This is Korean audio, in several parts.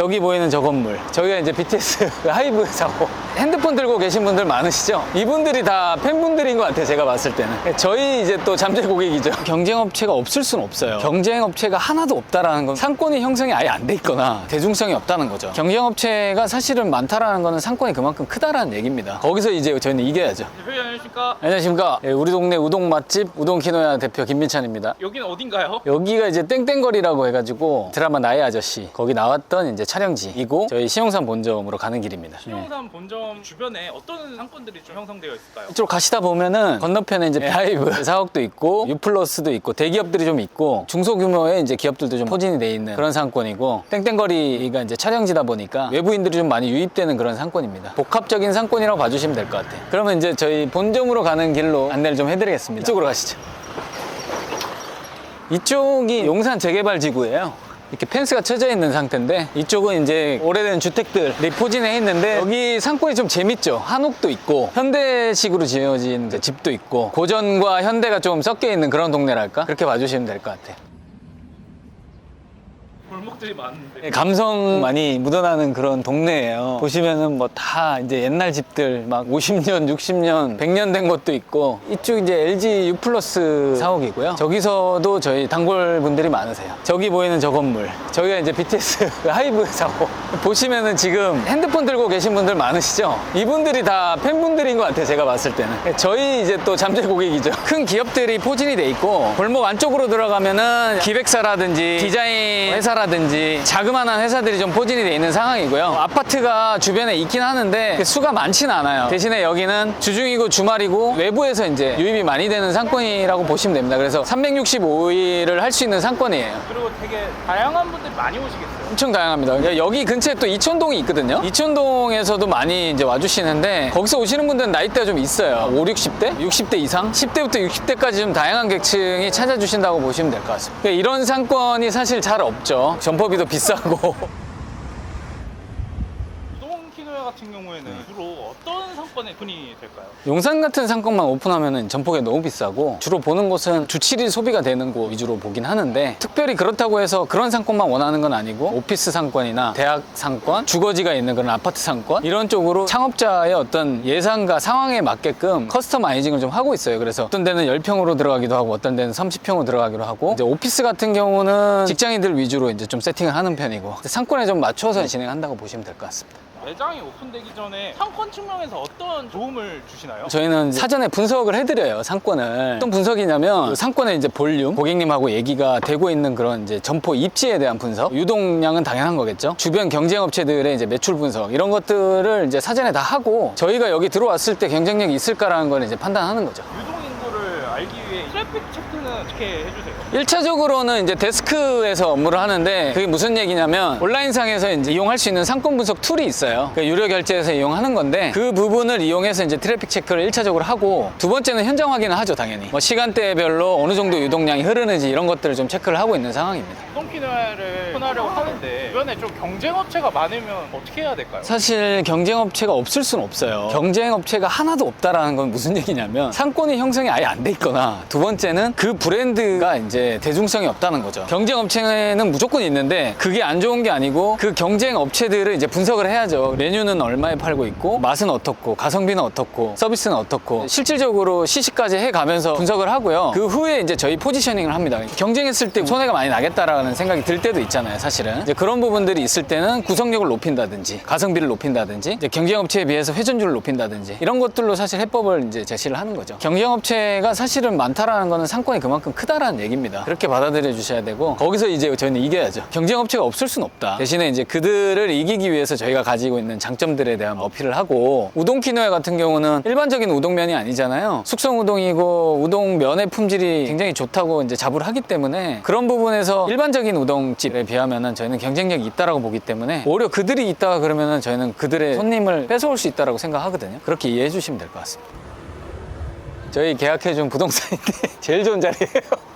저기 보이는 저 건물, 저기가 이제 BTS 하이브 사고. 핸드폰 들고 계신 분들 많으시죠? 이분들이 다 팬분들인 것 같아요, 제가 봤을 때는. 저희 이제 또 잠재 고객이죠. 경쟁업체가 없을 수는 없어요. 경쟁업체가 하나도 없다라는 건 상권이 형성이 아예 안 돼 있거나 대중성이 없다는 거죠. 경쟁업체가 사실은 많다라는 거는 상권이 그만큼 크다라는 얘기입니다. 거기서 이제 저희는 이겨야죠. 대표님 안녕하십니까? 안녕하십니까. 예, 우리 동네 우동 맛집 우동키노야 대표 김민찬입니다. 여기는 어딘가요? 여기가 이제 땡땡거리라고 해가지고 드라마 나의 아저씨 거기 나왔던 이제 촬영지이고 저희 신용산 본점으로 가는 길입니다. 예. 신용산 본점 주변에 어떤 상권들이 좀 형성되어 있을까요? 이쪽으로 가시다 보면은 건너편에 이제 하이브 사옥도 있고 유플러스도 있고 대기업들이 좀 있고 중소규모의 이제 기업들도 좀 포진이 돼 있는 그런 상권이고 땡땡거리가 이제 촬영지다 보니까 외부인들이 좀 많이 유입되는 그런 상권입니다. 복합적인 상권이라고 봐주시면 될 것 같아요. 그러면 이제 저희 본점으로 가는 길로 안내를 좀 해드리겠습니다. 이쪽으로 가시죠. 이쪽이 용산 재개발 지구예요. 이렇게 펜스가 쳐져 있는 상태인데 이쪽은 이제 오래된 주택들이 포진해 있는데 여기 상권이 좀 재밌죠. 한옥도 있고 현대식으로 지어진 이제 집도 있고 고전과 현대가 좀 섞여 있는 그런 동네랄까? 그렇게 봐주시면 될 것 같아요. 골목들이 많은데 감성 많이 묻어나는 그런 동네예요. 보시면은 뭐 다 이제 옛날 집들 막 50년, 60년, 100년 된 것도 있고 이쪽 이제 LG U+ 사옥이고요. 저기서도 저희 단골 분들이 많으세요. 저기 보이는 저 건물, 저기가 이제 BTS 하이브 사옥. 보시면은 지금 핸드폰 들고 계신 분들 많으시죠? 이분들이 다 팬분들인 것 같아요, 제가 봤을 때는. 저희 이제 또 잠재 고객이죠. 큰 기업들이 포진이 돼 있고 골목 안쪽으로 들어가면은 기획사라든지 디자인 회사라든지 자그마한 회사들이 좀 포진이 돼 있는 상황이고요. 아파트가 주변에 있긴 하는데 수가 많지는 않아요. 대신에 여기는 주중이고 주말이고 외부에서 이제 유입이 많이 되는 상권이라고 보시면 됩니다. 그래서 365일을 할 수 있는 상권이에요. 그리고 되게 다양한 분들이 많이 오시겠어요? 엄청 다양합니다. 여기 근처에 또 이촌동이 있거든요. 이촌동에서도 많이 이제 와주시는데 거기서 오시는 분들은 나이대가 좀 있어요. 5, 60대? 60대 이상? 10대부터 60대까지 좀 다양한 계층이 찾아주신다고 보시면 될 것 같습니다. 이런 상권이 사실 잘 없죠. 점포비도 비싸고. 우동키노야 같은 경우에는 주로 어떤 상권에 돈이 될까요? 용산 같은 상권만 오픈하면 점포가 너무 비싸고 주로 보는 곳은 주 7일 소비가 되는 곳 위주로 보긴 하는데 특별히 그렇다고 해서 그런 상권만 원하는 건 아니고 오피스 상권이나 대학 상권, 주거지가 있는 그런 아파트 상권 이런 쪽으로 창업자의 어떤 예상과 상황에 맞게끔 커스터마이징을 좀 하고 있어요. 그래서 어떤 데는 10평으로 들어가기도 하고 어떤 데는 30평으로 들어가기도 하고 이제 오피스 같은 경우는 직장인들 위주로 이제 좀 세팅을 하는 편이고 상권에 좀 맞춰서 진행한다고 보시면 될 것 같습니다. 매장이 오픈되기 전에 상권 측면에서 어떤 도움을 주시나요? 저희는 사전에 분석을 해드려요, 상권을. 어떤 분석이냐면 상권의 이제 볼륨, 고객님하고 얘기가 되고 있는 그런 이제 점포 입지에 대한 분석, 유동량은 당연한 거겠죠. 주변 경쟁업체들의 이제 매출 분석 이런 것들을 이제 사전에 다 하고 저희가 여기 들어왔을 때 경쟁력이 있을까라는 걸 이제 판단하는 거죠. 유동 인구를 알기 위해 트래픽 체크는 어떻게 해주세요? 1차적으로는 이제 데스크에서 업무를 하는데 그게 무슨 얘기냐면 온라인상에서 이제 이용할 수 있는 상권 분석 툴이 있어요. 그러니까 유료 결제에서 이용하는 건데 그 부분을 이용해서 이제 트래픽 체크를 1차적으로 하고 두 번째는 현장 확인을 하죠, 당연히. 뭐 시간대별로 어느 정도 유동량이 흐르는지 이런 것들을 좀 체크를 하고 있는 상황입니다. 우동키노야를 오픈하려고 하는데 주변에 좀 경쟁업체가 많으면 어떻게 해야 될까요? 사실 경쟁업체가 없을 수는 없어요. 경쟁업체가 하나도 없다라는 건 무슨 얘기냐면 상권이 형성이 아예 안 돼 있거나 두 번째는 그 브랜드가 이제 대중성이 없다는 거죠. 경쟁업체는 무조건 있는데 그게 안 좋은 게 아니고 그 경쟁업체들을 이제 분석을 해야죠. 메뉴는 얼마에 팔고 있고 맛은 어떻고 가성비는 어떻고 서비스는 어떻고 실질적으로 시시까지 해가면서 분석을 하고요. 그 후에 이제 저희 포지셔닝을 합니다. 경쟁했을 때 손해가 많이 나겠다라는 생각이 들 때도 있잖아요, 사실은. 이제 그런 부분들이 있을 때는 구성력을 높인다든지 가성비를 높인다든지 이제 경쟁업체에 비해서 회전율을 높인다든지 이런 것들로 사실 해법을 이제 제시를 하는 거죠. 경쟁업체가 사실은 많다라는 거는 상권이 그만큼 크다라는 얘기입니다. 그렇게 받아들여 주셔야 되고 거기서 이제 저희는 이겨야죠. 경쟁업체가 없을 순 없다. 대신에 이제 그들을 이기기 위해서 저희가 가지고 있는 장점들에 대한 어필을 하고 우동키노야 같은 경우는 일반적인 우동면이 아니잖아요. 숙성 우동이고 우동면의 품질이 굉장히 좋다고 이제 자부를 하기 때문에 그런 부분에서 일반적인 우동집에 비하면은 저희는 경쟁력이 있다라고 보기 때문에 오히려 그들이 있다가 그러면은 저희는 그들의 손님을 뺏어올 수 있다라고 생각하거든요. 그렇게 이해해 주시면 될 것 같습니다. 저희 계약해준 부동산인데 제일 좋은 자리예요.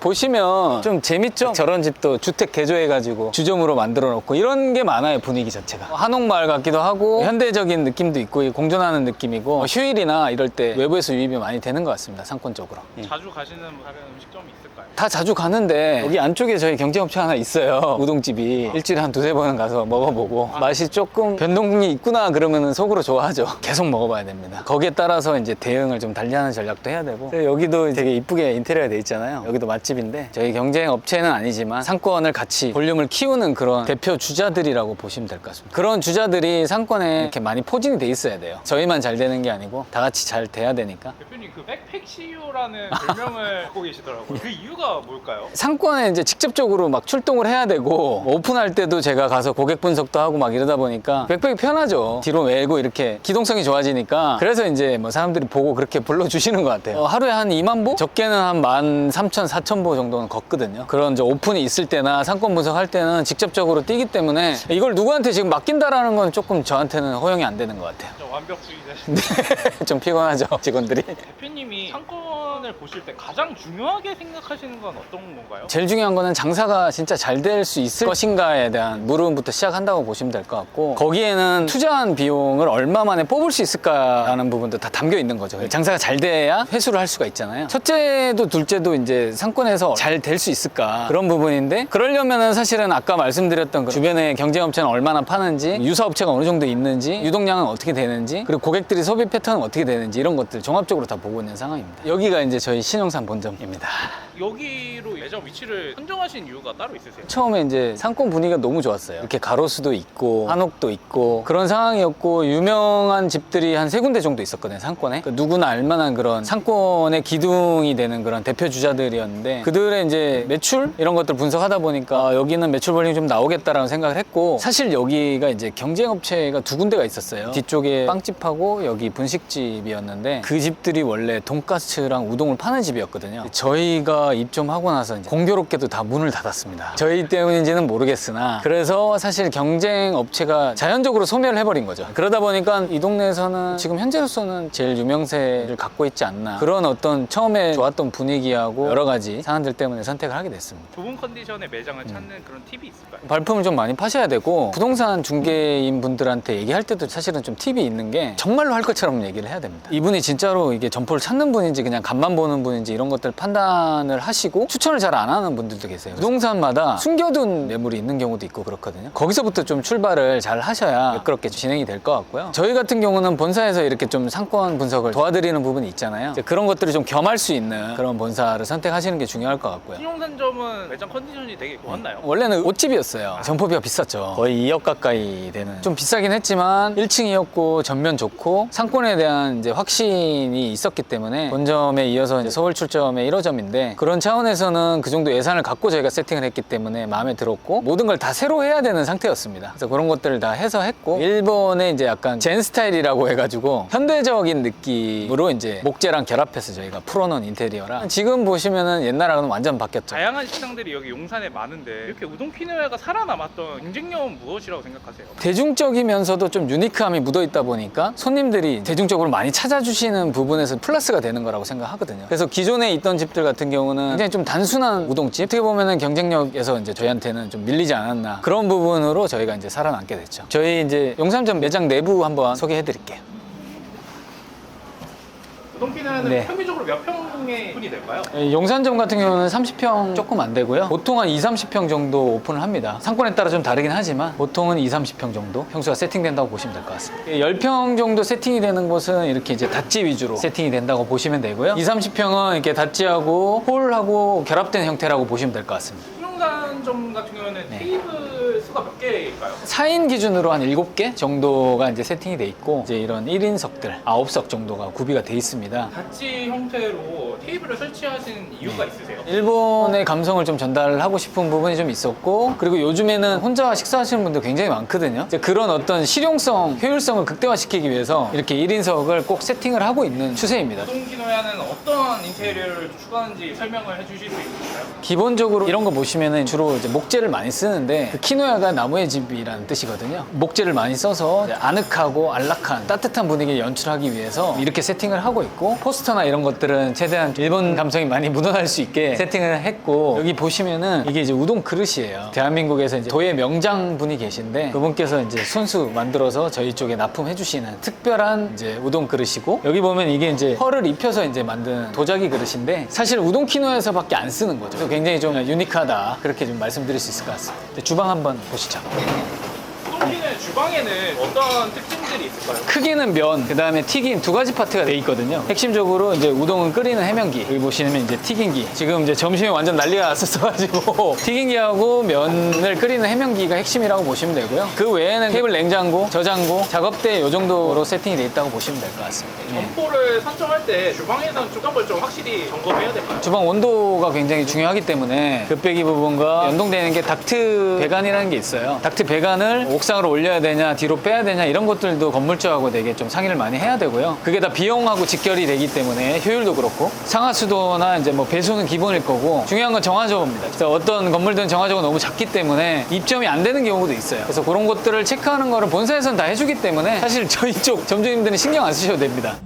보시면 좀 재밌죠? 저런 집도 주택 개조해가지고 주점으로 만들어 놓고 이런 게 많아요. 분위기 자체가 한옥마을 같기도 하고 현대적인 느낌도 있고 공존하는 느낌이고 휴일이나 이럴 때 외부에서 유입이 많이 되는 것 같습니다. 상권 쪽으로. 자주 가시는 다른 음식점이 있을까요? 다 자주 가는데 여기 안쪽에 저희 경쟁업체 하나 있어요. 우동집이 일주일에 한 두세 번은 가서 먹어보고 맛이 조금 변동이 있구나 그러면 속으로 좋아하죠. 계속 먹어봐야 됩니다. 거기에 따라서 이제 대응을 좀 달리하는 전략도 해야 되고 여기도 되게 이쁘게 인테리어가 돼 있잖아요. 여기도 맛집인데 저희 경쟁업체는 아니지만 상권을 같이 볼륨을 키우는 그런 대표 주자들이라고 보시면 될 것 같습니다. 그런 주자들이 상권에 이렇게 많이 포진이 돼 있어야 돼요. 저희만 잘 되는 게 아니고 다 같이 잘 돼야 되니까. 대표님 그 백팩 CEO라는 별명을 갖고 계시더라고요. 그 이유가 뭘까요? 상권에 이제 직접적으로 막 출동을 해야 되고 오픈할 때도 제가 가서 고객 분석도 하고 막 이러다 보니까 백팩이 편하죠. 뒤로 외고 이렇게 기동성이 좋아지니까 그래서 이제 뭐 사람들이 보고 그렇게 불러주시는 것 같아요. 하루에 한 2만 보? 적게는 한 13,000, 4,000보 정도는 걷거든요. 그런 이제 오픈이 있을 때나 상권 분석할 때는 직접적으로 뛰기 때문에 이걸 누구한테 지금 맡긴다라는 건 조금 저한테는 허용이 안 되는 것 같아요. 좀 완벽주의자신. 좀 피곤하죠, 직원들이. 대표님이 상권을 보실 때 가장 중요하게 생각하시는 건 어떤 건가요? 제일 중요한 거는 장사가 진짜 잘 될 수 있을 것인가에 대한 물음부터 시작한다고 보시면 될 것 같고 거기에는 투자한 비용을 얼마 만에 뽑을 수 있을까라는 부분도 다 담겨 있는 거죠. 장사가 잘 돼야 회수를 할 수가 있잖아요. 첫째도 둘째도 이제 상권에서 잘 될 수 있을까 그런 부분인데 그러려면은 사실은 아까 말씀드렸던 그 주변에 경쟁업체는 얼마나 파는지 유사업체가 어느 정도 있는지 유동량은 어떻게 되는지 그리고 고객들이 소비 패턴은 어떻게 되는지 이런 것들 종합적으로 다 보고 있는 상황입니다. 여기가 이제 저희 신용산 본점입니다. 여기로 매장 위치를 선정하신 이유가 따로 있으세요? 처음에 이제 상권 분위기가 너무 좋았어요. 이렇게 가로수도 있고 한옥도 있고 그런 상황이었고 유명한 집들이 한 세 군데 정도 있었거든요. 상권에 그러니까 누구나 알만한 그런 상권의 기둥이 되는 그런 대표 주자들이었는데 그들의 이제 매출 이런 것들 분석하다 보니까 여기는 매출 볼륨이 좀 나오겠다라는 생각을 했고 사실 여기가 이제 경쟁업체가 두 군데가 있었어요. 뒤쪽에 빵집하고 여기 분식집이었는데 그 집들이 원래 돈가스랑 우동을 파는 집이었거든요. 저희가 입점하고 나서 이제 공교롭게도 다 문을 닫았습니다. 저희 때문인지는 모르겠으나 그래서 사실 경쟁 업체가 자연적으로 소멸을 해버린 거죠. 그러다 보니까 이 동네에서는 지금 현재로서는 제일 유명세를 갖고 있지 않나 그런 어떤 처음에 좋았던 분위기하고 여러 가지 사안들 때문에 선택을 하게 됐습니다. 좋은 컨디션의 매장을 찾는 그런 팁이 있을까요? 발품을 좀 많이 파셔야 되고 부동산 중개인 분들한테 얘기할 때도 사실은 좀 팁이 있는 게 정말로 할 것처럼 얘기를 해야 됩니다. 이분이 진짜로 이게 점포를 찾는 분인지 그냥 간만 보는 분인지 이런 것들 판단을 하시고 추천을 잘 안 하는 분들도 계세요. 부동산마다 숨겨둔 매물이 있는 경우도 있고 그렇거든요. 거기서부터 좀 출발을 잘 하셔야 매끄럽게 진행이 될 것 같고요. 저희 같은 경우는 본사에서 이렇게 좀 상권 분석을 도와드리는 부분이 있잖아요. 이제 그런 것들을 좀 겸할 수 있는 그런 본사를 선택하시는 게 중요할 것 같고요. 신용산점은 매장 컨디션이 되게 좋았나요? 원래는 옷집이었어요. 점포비가 비쌌죠. 거의 2억 가까이 되는. 좀 비싸긴 했지만 1층이었고 전면 좋고 상권에 대한 이제 확신이 있었기 때문에 본점에 이어서 이제 서울 출점의 1호점인데 그런 차원에서는 그 정도 예산을 갖고 저희가 세팅을 했기 때문에 마음에 들었고 모든 걸 다 새로 해야 되는 상태였습니다. 그래서 그런 것들을 다 해서 했고 일본의 이제 약간 젠 스타일이라고 해가지고 현대적인 느낌으로 이제 목재랑 결합해서 저희가 풀어놓은 인테리어라 지금 보시면은 옛날하고는 완전 바뀌었죠. 다양한 식당들이 여기 용산에 많은데 이렇게 우동 키노야가 살아남았던 경쟁력은 무엇이라고 생각하세요? 대중적이면서도 좀 유니크함이 묻어있다 보니까 손님들이 대중적으로 많이 찾아주시는 부분에서 플러스가 되는 거라고 생각하거든요. 그래서 기존에 있던 집들 같은 경우는 굉장히 좀 단순한 우동집 어떻게 보면은 경쟁력에서 이제 저희한테는 좀 밀리지 않았나 그런 부분으로 저희가 이제 살아남게 됐죠. 저희 이제 용산점 매장 내부 한번 소개해 드릴게요. 우동 키노야는 네. 평균적으로 몇 평의 오픈이 될까요? 용산점 같은 경우는 30평 조금 안 되고요. 보통 한 2, 30평 정도 오픈을 합니다. 상권에 따라 좀 다르긴 하지만 보통은 2, 30평 정도 평수가 세팅된다고 보시면 될 것 같습니다. 10평 정도 세팅이 되는 곳은 이렇게 이제 닷지 위주로 세팅이 된다고 보시면 되고요. 2, 30평은 이렇게 닷지하고 홀하고 결합된 형태라고 보시면 될 것 같습니다. 신용산점 같은 경우는 네. 테이블 수가 몇 개일까요? 4인 기준으로 한 7개 정도가 이제 세팅이 돼 있고 이제 이런 1인석들 9석 정도가 구비가 돼 있습니다. 닷지 형태로 테이블을 설치하신 이유가 있으세요? 일본의 감성을 좀 전달하고 싶은 부분이 좀 있었고 그리고 요즘에는 혼자 식사하시는 분들 굉장히 많거든요. 이제 그런 어떤 실용성, 효율성을 극대화시키기 위해서 이렇게 1인석을 꼭 세팅을 하고 있는 추세입니다. 우동 키노야는 어떤 인테리어를 추가하는지 설명을 해주실 수 있을까요? 기본적으로 이런 거 보시면은 주로 이제 목재를 많이 쓰는데 그 키노야가 나무의 집이 모습이라는 뜻이거든요. 목재를 많이 써서 이제 아늑하고 안락한 따뜻한 분위기를 연출하기 위해서 이렇게 세팅을 하고 있고, 포스터나 이런 것들은 최대한 일본 감성이 많이 묻어날 수 있게 세팅을 했고, 여기 보시면은 이게 이제 우동 그릇이에요. 대한민국에서 이제 도예 명장 분이 계신데 그분께서 이제 손수 만들어서 저희 쪽에 납품해 주시는 특별한 이제 우동 그릇이고, 여기 보면 이게 이제 펄을 입혀서 이제 만든 도자기 그릇인데 사실 우동키노에서밖에 안 쓰는 거죠. 그래서 굉장히 좀 유니크하다, 그렇게 좀 말씀드릴 수 있을 것 같습니다. 주방 한번 보시죠. 우동키노의 주방에는 어떤 특징들이 있을까요? 크게는 면, 그 다음에 튀김 두 가지 파트가 돼 있거든요. 핵심적으로 이제 우동을 끓이는 해면기, 여기 보시면 이제 튀김기. 지금 이제 점심에 완전 난리가 났었어가지고 튀김기하고 면을 끓이는 해면기가 핵심이라고 보시면 되고요. 그 외에는 케이블 냉장고, 저장고, 작업대 이 정도로 세팅이 돼 있다고 보시면 될 것 같습니다. 점포를 선정할 때 주방에서는 어떤 걸 좀 확실히 점검해야 될까요? 주방 온도가 굉장히 중요하기 때문에 급배기 부분과 연동되는 게 닥트 배관이라는 게 있어요. 닥트 배관을 옥상으로 올려야 되냐, 뒤로 빼야 되냐, 이런 것들도 건물주하고 되게 좀 상의를 많이 해야 되고요. 그게 다 비용하고 직결이 되기 때문에 효율도 그렇고, 상하수도나 이제 뭐 배수는 기본일 거고, 중요한 건 정화조건입니다. 그래서 어떤 건물들은 정화조가 너무 작기 때문에 입점이 안 되는 경우도 있어요. 그래서 그런 것들을 체크하는 거를 본사에서는 다 해주기 때문에 사실 저희 쪽 점주님들은 신경 안 쓰셔도 됩니다.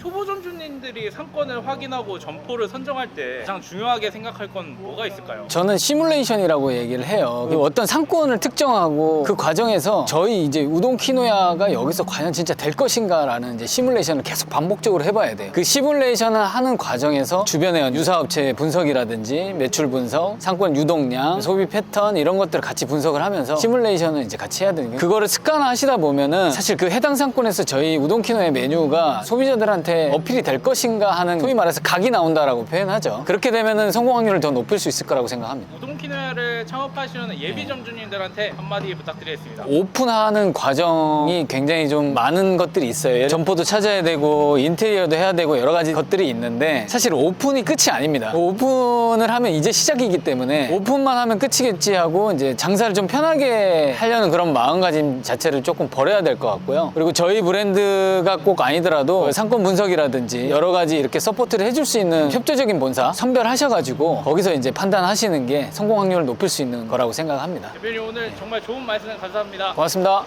초보 점주님들이 상권을 확인하고 점포를 선정할 때 가장 중요하게 생각할 건 뭐가 있을까요? 저는 시뮬레이션이라고 얘기를 해요. 어떤 상권을 특정하고 그 과정에서 저희 이제 우동키노야가 여기서 과연 진짜 될 것인가라는 이제 시뮬레이션을 계속 반복적으로 해봐야 돼요. 그 시뮬레이션을 하는 과정에서 주변의 유사업체 분석이라든지 매출 분석, 상권 유동량, 소비 패턴 이런 것들을 같이 분석을 하면서 시뮬레이션을 이제 같이 해야 되는 거예요. 그거를 습관화하시다 보면은 사실 그 해당 상권에서 저희 우동키노의 메뉴가 소비자들한테 어필이 될 것인가 하는, 소위 말해서 각이 나온다라고 표현하죠. 그렇게 되면은 성공 확률을 더 높일 수 있을 거라고 생각합니다. 우동키노야를 창업하시는 예비 점주님들한테 한마디 부탁드리겠습니다. 오픈하는 과정이 굉장히 좀 많은 것들이 있어요. 점포도 찾아야 되고 인테리어도 해야 되고 여러 가지 것들이 있는데 사실 오픈이 끝이 아닙니다. 오픈을 하면 이제 시작이기 때문에 오픈만 하면 끝이겠지 하고 이제 장사를 좀 편하게 하려는 그런 마음가짐 자체를 조금 버려야 될 것 같고요. 그리고 저희 브랜드가 꼭 아니더라도 상권 분석이라든지 여러 가지 이렇게 서포트를 해줄 수 있는 협조적인 본사 선별하셔가지고 거기서 이제 판단하시는 게 성공 확률을 높일 수 있는 거라고 생각합니다. 대표님 오늘 정말 좋은 말씀 감사합니다. 고맙습니다.